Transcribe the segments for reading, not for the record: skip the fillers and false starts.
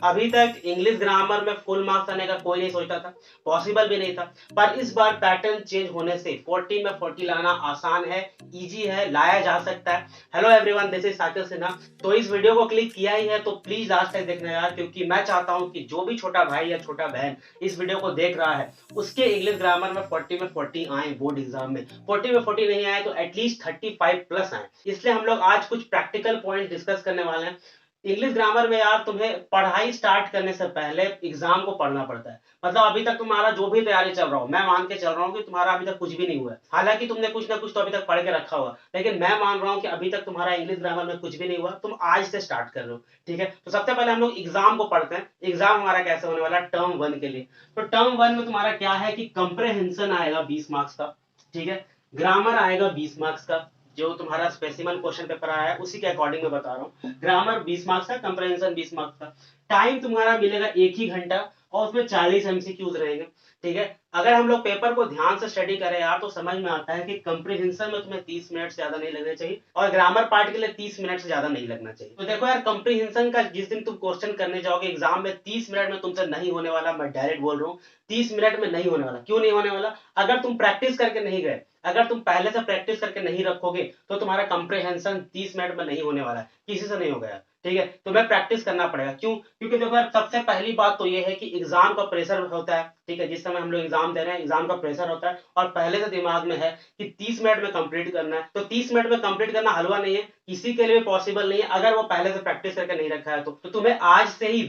अभी तक English grammar में फुल मार्क्स आने का कोई नहीं सोचता था, पॉसिबल भी नहीं था। पर इस बार पैटर्न चेंज होने से 40 में 40 लाना आसान है, इजी है, लाया जा सकता है। Hello everyone, this is Saqib Sinha. तो इस वीडियो को क्लिक किया ही है तो प्लीज लास्ट तक देखना यार, क्योंकि मैं चाहता हूं कि जो भी छोटा भाई या छोटा बहन इस वीडियो को देख रहा है उसके इंग्लिश ग्रामर में 40 में 40 आए बोर्ड एग्जाम में। 40 में 40 नहीं आए तो एटलीस्ट 35 प्लस आए। इसलिए हम लोग आज कुछ प्रैक्टिकल पॉइंट डिस्कस करने वाले हैं। इंग्लिश ग्रामर में यार तुम्हें पढ़ाई स्टार्ट करने से पहले एग्जाम को पढ़ना पड़ता है। मतलब अभी तक तुम्हारा जो भी तैयारी चल रहा हो, मैं मान के चल रहा हूँ कि तुम्हारा अभी तक कुछ भी नहीं हुआ है। हालांकि तुमने कुछ ना कुछ तो अभी तक पढ़ के रखा हुआ, लेकिन मैं मान रहा हूँ कि अभी तक तुम्हारा इंग्लिश ग्रामर में कुछ भी नहीं हुआ, तुम आज से स्टार्ट कर रहे हो। ठीक है, तो सबसे पहले हम लोग एग्जाम को पढ़ते हैं। एग्जाम हमारा कैसे होने वाला टर्म 1 के लिए। तो टर्म 1 में तुम्हारा क्या है कि कंप्रेहेंशन आएगा 20 मार्क्स का। ठीक है, ग्रामर आएगा 20 मार्क्स का। जो तुम्हारा स्पेसिमन क्वेश्चन पेपर आया है उसी के अकॉर्डिंग में बता रहा हूँ। ग्रामर 20 मार्क्स का, कंप्रेहेंशन 20 मार्क्स का। टाइम तुम्हारा मिलेगा 1 ही घंटा और उसमें 40 एमसीक्यूज रहेंगे। ठीक है, अगर हम लोग पेपर को ध्यान से स्टडी करें यार तो समझ में आता है कि कंप्रीहेंशन में तुम्हें 30 मिनट से ज्यादा नहीं लगने चाहिए और ग्रामर पार्ट के लिए 30 मिनट से ज्यादा नहीं लगना चाहिए। तो देखो यार, कंप्रीहेंशन का जिस दिन तुम क्वेश्चन करने जाओगे एग्जाम में 30 मिनट में तुमसे नहीं होने वाला, मैं डायरेक्ट बोल रहा हूँ। 30 मिनट में नहीं होने वाला। क्यों नहीं होने वाला? अगर तुम प्रैक्टिस करके नहीं गए, अगर तुम पहले से प्रैक्टिस करके नहीं रखोगे तो तुम्हारा कंप्रीहेंशन 30 मिनट में नहीं होने वाला है, किसी से नहीं होगा यार। ठीक है, तुम्हें प्रैक्टिस करना पड़ेगा। क्यों? क्योंकि देखो यार, सबसे पहली बात तो ये है कि एग्जाम का प्रेशर होता है। ठीक है, जिस समय हम लोग एग्जाम दे रहे हैं एग्जाम का प्रेशर होता है और पहले से दिमाग में है कि 30 मिनट में कंप्लीट करना है। तो 30 मिनट में कंप्लीट करना हलवा नहीं है, किसी के लिए पॉसिबल नहीं है अगर वो पहले से प्रैक्टिस करके नहीं रखा है। तो तुम्हें आज से ही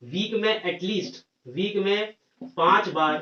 वीक में एटलीस्ट वीक में 5 बार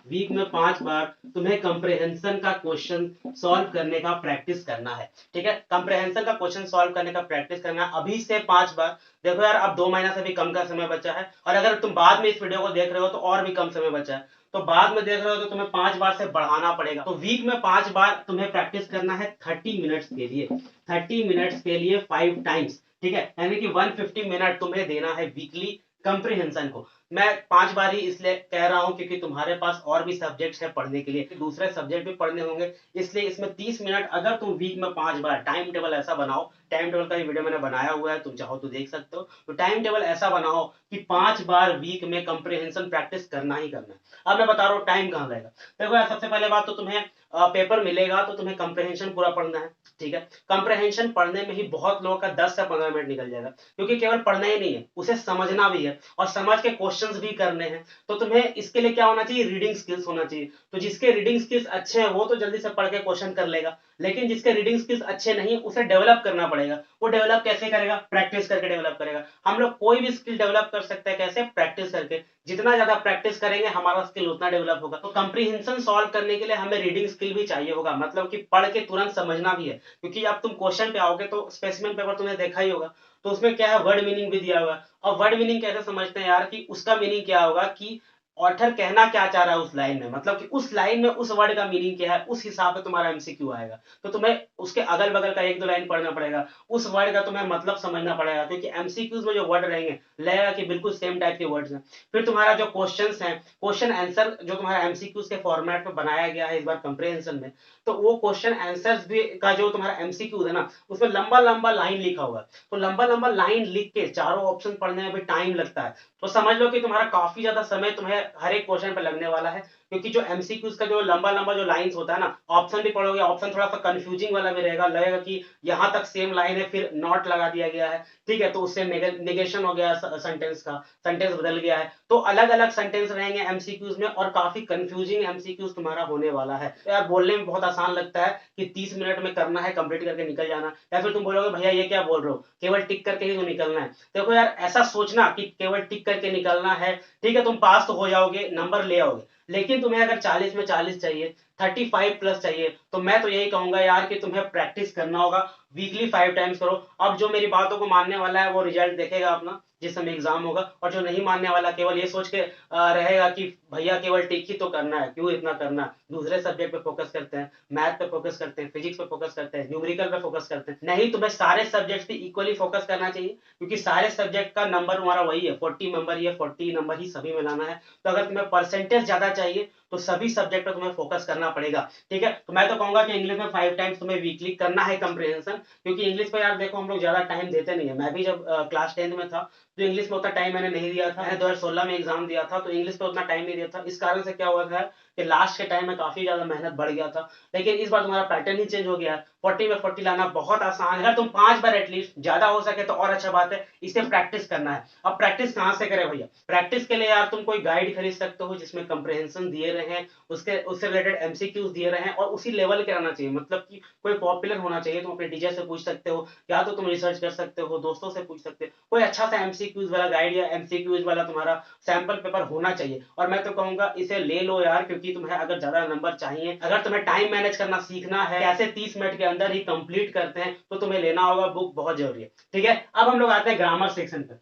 वीक में 5 बार तुम्हें कंप्रेहेंशन का क्वेश्चन सॉल्व करने का प्रैक्टिस करना है। ठीक है, कंप्रेहेंशन का क्वेश्चन सॉल्व करने का प्रैक्टिस करना है अभी से 5 बार। देखो यार, अब 2 महीना से भी कम का समय बचा है और अगर तुम बाद में इस वीडियो को देख रहे हो तो और भी कम समय बचा है। तो बाद में देख रहे हो तो तुम्हें 5 बार से बढ़ाना पड़ेगा। तो वीक में 5 बार तुम्हें प्रैक्टिस करना है 30 मिनट्स के लिए। 30 मिनट्स के लिए 5 टाइम्स। ठीक है, यानी कि 150 मिनट तुम्हें देना है वीकली कंप्रीहेंशन को। मैं 5 बार ही इसलिए कह रहा हूं क्योंकि तुम्हारे पास और भी सब्जेक्ट्स है पढ़ने के लिए, दूसरे सब्जेक्ट भी पढ़ने होंगे। इसलिए इसमें 30 मिनट अगर तुम वीक में 5 बार टाइम टेबल ऐसा बनाओ, टाइम टेबल का ही वीडियो मैंने बनाया हुआ है, तुम चाहो तो देख सकते हो। तो टाइम टेबल ऐसा बनाओ कि 5 बार वीक में कंप्रीहेंशन प्रैक्टिस करना ही करना है। अब मैं बता रहा हूँ टाइम कहाँ लगेगा। देखो यार, सबसे पहले बात तो तुम्हें पेपर मिलेगा तो तुम्हें कंप्रीहेंशन पूरा पढ़ना है। ठीक है, कंप्रीहेंशन पढ़ने में ही बहुत लोगों का 10 से 15 मिनट निकल जाएगा, क्योंकि केवल पढ़ना ही नहीं है, उसे समझना भी है और समझ के क्वेश्चंस भी करने हैं। तो तुम्हें इसके लिए क्या होना चाहिए? रीडिंग स्किल्स होना चाहिए। तो जिसके रीडिंग स्किल्स अच्छे हैं वो तो जल्दी से पढ़ के क्वेश्चन कर लेगा, लेकिन जिसके रीडिंग स्किल्स अच्छे नहीं उसे डेवलप करना पड़ेगा। वो डेवलप कैसे करेगा? प्रैक्टिस करके डेवलप करेगा। हम लोग कोई भी स्किल डेवलप कर सकते हैं, कैसे? प्रैक्टिस करके। जितना ज्यादा प्रैक्टिस करेंगे हमारा स्किल उतना डेवलप होगा। तो कंप्रीहेंशन सॉल्व करने के लिए हमें रीडिंग स्किल भी चाहिए होगा, मतलब कि पढ़ के तुरंत समझना भी है। क्योंकि अब तुम क्वेश्चन पे आओगे तो स्पेसिमेन पेपर तुमने देखा ही होगा, तो उसमें क्या है, वर्ड मीनिंग भी दिया हुआ है। और वर्ड मीनिंग कैसे समझते हैं यार, कि उसका मीनिंग क्या होगा कि ऑथर कहना क्या चाह रहा है उस लाइन में, मतलब कि उस लाइन में उस वर्ड का मीनिंग क्या है, उस हिसाब से तुम्हारा एमसीक्यू आएगा। तो तुम्हें उसके अगल बगल का 1-2 लाइन पढ़ना पड़ेगा, उस वर्ड का तुम्हें मतलब समझना पड़ेगा, क्योंकि एमसीक्यूज में जो वर्ड रहेंगे लगेगा कि बिल्कुल सेम टाइप के वर्ड्स हैं। फिर तुम्हारा जो क्वेश्चंस हैं, क्वेश्चन आंसर जो तुम्हारा एमसीक्यूज के फॉर्मेट में बनाया गया है इस बार कंप्रीहेंशन में, तो वो क्वेश्चन आंसर्स भी का जो तुम्हारा एमसीक्यूज है ना, उसमें लंबा लंबा लाइन लिखा हुआ है। तो लंबा लंबा लाइन लिख के चारों ऑप्शन पढ़ने में भी टाइम लगता है। तो समझ लो कि तुम्हारा काफी ज्यादा समय तुम्हें हर एक क्वेश्चन पे लगने वाला है, क्योंकि जो एमसीक्यूज का जो लंबा लंबा जो लाइंस होता है ना, ऑप्शन भी पढ़ोगे, ऑप्शन थोड़ा सा कंफ्यूजिंग वाला भी रहेगा, लगेगा कि यहाँ तक सेम लाइन है फिर नॉट लगा दिया गया है। ठीक है, तो उससे नेगेशन हो गया सेंटेंस का, सेंटेंस बदल गया है। तो अलग अलग सेंटेंस रहेंगे एमसीक्यूज में और काफी कंफ्यूजिंग एमसीक्यूज तुम्हारा होने वाला है। तो यार, बोलने में बहुत आसान लगता है कि 30 मिनट में करना है, कंप्लीट करके निकल जाना, या फिर तुम बोलोगे भैया ये क्या बोल रहे हो, केवल टिक करके ही तो निकलना है। देखो यार, ऐसा सोचना कि केवल टिक करके निकलना है, ठीक है, तुम पास तो हो जाओगे, नंबर ले आओगे, लेकिन तुम्हें अगर 40 में 40 चाहिए, 35 प्लस चाहिए, तो मैं तो यही कहूंगा यार कि तुम्हें प्रैक्टिस करना होगा। वीकली 5 टाइम्स करो। अब जो मेरी बातों को मानने वाला है वो रिजल्ट देखेगा अपना जिस समय एग्जाम होगा, और जो नहीं मानने वाला केवल ये सोच के रहेगा कि भैया केवल टिक ही तो करना है, क्यों इतना करना है, दूसरे सब्जेक्ट पे फोकस करते हैं, मैथ पे फोकस करते हैं, फिजिक्स पे फोकस करते हैं, न्यूमेरिकल पे फोकस करते हैं। नहीं, तुम्हें सारे सब्जेक्ट पे इक्वली फोकस करना चाहिए, क्योंकि सारे सब्जेक्ट का नंबर तुम्हारा वही है, 40 नंबर, ये 40 नंबर ही सभी में लाना है। तो अगर तुम्हें परसेंटेज ज्यादा चाहिए तो सभी सब्जेक्ट पे तुम्हें फोकस करना पड़ेगा। ठीक है, तो मैं तो कहूंगा कि इंग्लिश में 5 टाइम्स तुम्हें वीकली करना है कंप्रीहेंशन, क्योंकि इंग्लिश पे यार देखो हम लोग ज्यादा टाइम देते नहीं है। मैं भी जब क्लास 10th में था तो इंग्लिश में उतना टाइम मैंने नहीं दिया था। मैंने 2016 में एग्जाम दिया था तो इंग्लिश पे उतना टाइम नहीं दिया था। इस कारण से क्या हुआ था कि लास्ट के टाइम में काफी ज्यादा मेहनत बढ़ गया था। लेकिन इस बार तुम्हारा पैटर्न ही चेंज हो गया है। 40 में 40 लाना बहुत आसान है। अगर तुम 5 बार एटलीस्ट, ज्यादा हो सके तो और अच्छा बात है, इसे प्रैक्टिस करना है। अब प्रैक्टिस कहाँ से करें भैया? प्रैक्टिस के लिए यार तुम कोई गाइड खरीद सकते हो जिसमें कंप्रहेंशन दिए रहे, उससे रिलेटेड एमसीक्यूज दिए रहे और उसी लेवल के रहना चाहिए। मतलब कि कोई पॉपुलर होना चाहिए। तुम अपने टीचर से पूछ सकते हो, या तो तुम रिसर्च कर सकते हो, दोस्तों से पूछ सकते हो। कोई अच्छा सा एमसीक्यूज वाला गाइड या एमसीक्यूज वाला तुम्हारा सैंपल पेपर होना चाहिए। और मैं तो कहूंगा इसे ले लो यार, क्योंकि तुम्हें अगर ज्यादा नंबर चाहिए, अगर तुम्हें टाइम मैनेज करना सीखना है, कैसे 30 मिनट के अंदर ही कंप्लीट करते हैं, तो तुम्हें लेना होगा बुक, बहुत जरूरी है। ठीक है, अब हम लोग आते हैं ग्रामर सेक्शन पे।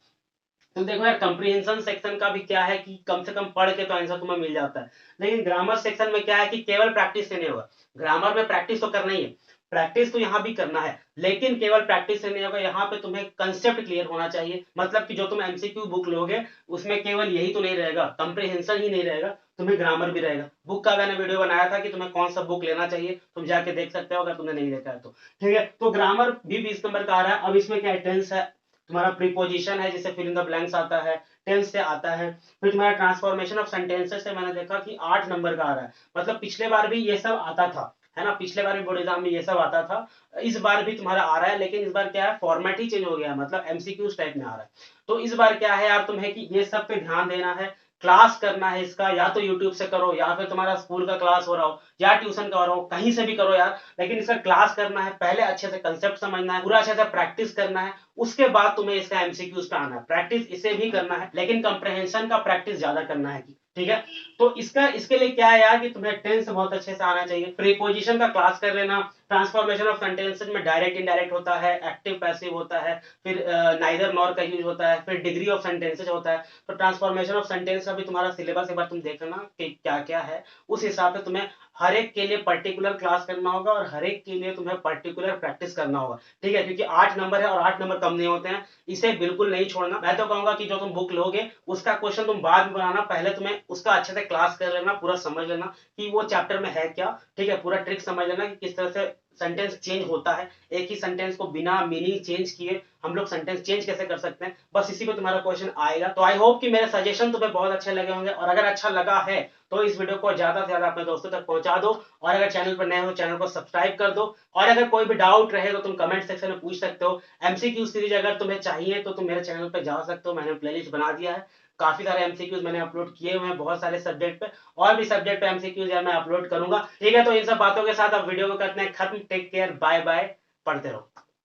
तो देखो यार, कंप्रीहेंशन सेक्शन का भी क्या है कि कम से कम पढ़ के तो आंसर तुम्हें मिल जाता है। लेकिन ग्रामर सेक्शन में क्या है कि केवल प्रैक्टिस से नहीं होगा। ग्रामर में प्रैक्टिस तो करना ही है, प्रैक्टिस तो यहाँ भी करना है, लेकिन केवल प्रैक्टिस से नहीं होगा। यहाँ पे तुम्हें कंसेप्ट क्लियर होना चाहिए। मतलब कि जो तुम एमसीक्यू बुक लोगे उसमें केवल यही तो नहीं रहेगा, कंप्रीहेंशन ही नहीं रहेगा, तुम्हें ग्रामर भी रहेगा। बुक का मैंने वीडियो बनाया था कि तुम्हें कौन सा बुक लेना चाहिए, तुम जाके देख सकते हो अगर तुमने नहीं देखा है तो। ठीक है, तो ग्रामर भी 20 नंबर का आ रहा है। अब इसमें क्या है, टेंस है, तुम्हारा प्रीपोजिशन है जिसे फिल इन द ब्लैंक्स आता है, टेंस से आता है, फिर तुम्हारा ट्रांसफॉर्मेशन ऑफ सेंटेंसेस से मैंने देखा कि 8 नंबर का आ रहा है। मतलब पिछले बार भी ये सब आता था, है ना, पिछले बार भी बोर्ड एग्जाम में ये सब आता था, इस बार भी तुम्हारा आ रहा है। लेकिन इस बार क्या है, फॉर्मेट ही चेंज हो गया है, मतलब एमसीक्यूज टाइप में आ रहा है। तो इस बार क्या है यार तुम्हें कि ये सब पे ध्यान देना है, क्लास करना है इसका, या तो यूट्यूब से करो, या फिर तुम्हारा स्कूल का क्लास हो रहा हो, या ट्यूशन का हो रहा हो, कहीं से भी करो यार। लेकिन इसका क्लास करना है, पहले अच्छे से कंसेप्ट समझना है, पूरा अच्छे से प्रैक्टिस करना है, उसके बाद तुम्हें इसका एमसीक्यूज पे आना है। प्रैक्टिस इसे भी करना है, लेकिन कंप्रहेंशन का प्रैक्टिस ज्यादा करना है। ठीक है, तो इसके लिए क्या है यार कि तुम्हें टेंस बहुत अच्छे से आना चाहिए, प्रीपोजिशन का क्लास कर लेना, ट्रांसफॉर्मेशन ऑफ सेंटेंसेस में डायरेक्ट इनडायरेक्ट होता है, एक्टिव पैसिव होता है, फिर नाइदर नॉर का यूज होता है, फिर डिग्री ऑफ सेंटेंसेस होता है। तो ट्रांसफॉर्मेशन ऑफ सेंटेंस का भी तुम्हारा सिलेबस एक बार तुम देख लेना कि क्या क्या है, उस हिसाब से तुम्हें हर एक के लिए पर्टिकुलर क्लास करना होगा और हर एक के लिए तुम्हें पर्टिकुलर प्रैक्टिस करना होगा। ठीक है, क्योंकि 8 नंबर है और 8 नंबर कम नहीं होते हैं, इसे बिल्कुल नहीं छोड़ना। मैं तो कहूंगा कि जो तुम बुक लोगे उसका क्वेश्चन तुम बाद में बनाना, पहले तुम्हें उसका अच्छे से क्लास कर लेना, पूरा समझ लेना कि वो चैप्टर में है क्या। ठीक है, पूरा ट्रिक समझ लेना कि किस तरह से सेंटेंस चेंज होता है। एक ही सेंटेंस को बिना मीनिंग चेंज किए हम लोग सेंटेंस चेंज कैसे कर सकते हैं, बस इसी पे तुम्हारा क्वेश्चन आएगा। तो आई होप कि मेरे सजेशन तुम्हें बहुत अच्छे लगे होंगे, और अगर अच्छा लगा है तो इस वीडियो को ज्यादा से ज्यादा अपने दोस्तों तक पहुंचा दो, और अगर चैनल पर नए हो तो चैनल को सब्सक्राइब कर दो। और अगर कोई भी डाउट रहे तो तुम कमेंट सेक्शन में पूछ सकते हो। एमसीक्यू सीरीज अगर तुम्हें चाहिए तो तुम मेरे चैनल पर जा सकते हो, मैंने प्लेलिस्ट बना दिया है, काफी सारे एमसीक्यूज मैंने अपलोड किए हुए हैं बहुत सारे सब्जेक्ट पे, और भी सब्जेक्ट पे एमसीक्यूज यार मैं अपलोड करूंगा। ठीक है, तो इन सब बातों के साथ अब वीडियो को करते हैं खत्म। टेक केयर, बाय बाय, पढ़ते रहो।